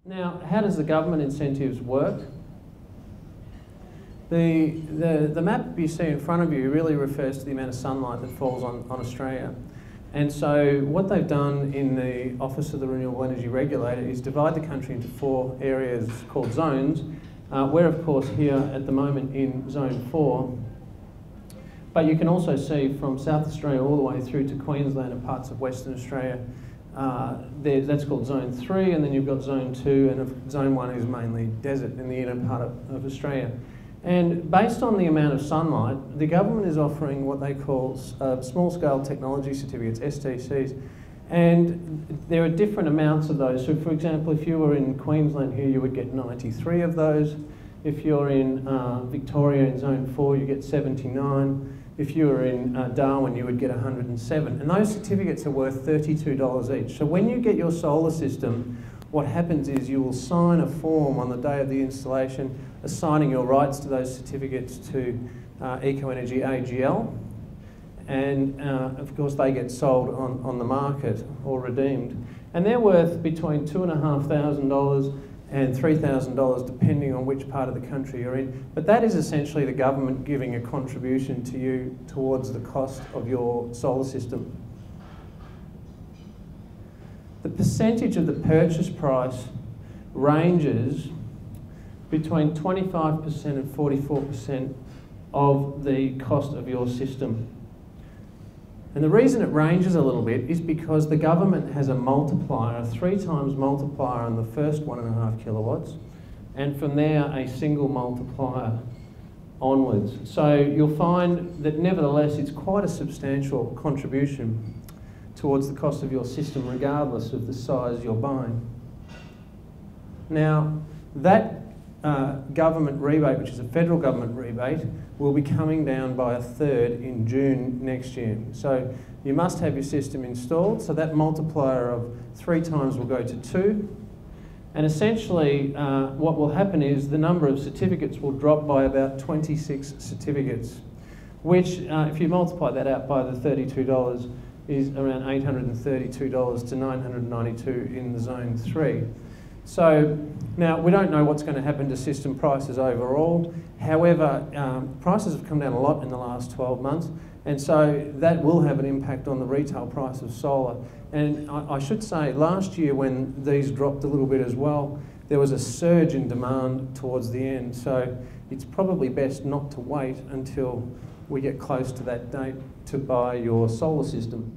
Now, how does the government incentives work? The map you see in front of you really refers to the amount of sunlight that falls on Australia. And so what they've done in the Office of the Renewable Energy Regulator is divide the country into 4 areas called zones. We're of course here at the moment in Zone 4, but you can also see from South Australia all the way through to Queensland and parts of Western Australia. That's called Zone 3, and then you've got Zone 2, and Zone 1 is mainly desert in the inner part of Australia. And based on the amount of sunlight, the government is offering what they call small-scale technology certificates, STCs, and there are different amounts of those. So for example, if you were in Queensland here, you would get 93 of those. If you're in Victoria in Zone 4, you get 79. If you were in Darwin, you would get 107. And those certificates are worth $32 each. So when you get your solar system, what happens is you will sign a form on the day of the installation assigning your rights to those certificates to Eco Energy AGL, and of course they get sold on the market or redeemed. And they're worth between $2,500 and $3,000 depending on which part of the country you're in. But that is essentially the government giving a contribution to you towards the cost of your solar system. The percentage of the purchase price ranges between 25% and 44% of the cost of your system. And the reason it ranges a little bit is because the government has a multiplier, a 3 times multiplier on the first 1.5 kilowatts, and from there a single multiplier onwards. So you'll find that nevertheless it's quite a substantial contribution towards the cost of your system regardless of the size you're buying. Now that government rebate, which is a federal government rebate, will be coming down by 1/3 in June next year. So you must have your system installed, so that multiplier of 3 times will go to 2. And essentially what will happen is the number of certificates will drop by about 26 certificates, which if you multiply that out by the $32 is around $832 to $992 in the Zone 3. So now we don't know what's going to happen to system prices overall. However, prices have come down a lot in the last 12 months, and so that will have an impact on the retail price of solar. And I should say last year when these dropped a little bit as well, there was a surge in demand towards the end. So it's probably best not to wait until we get close to that date to buy your solar system.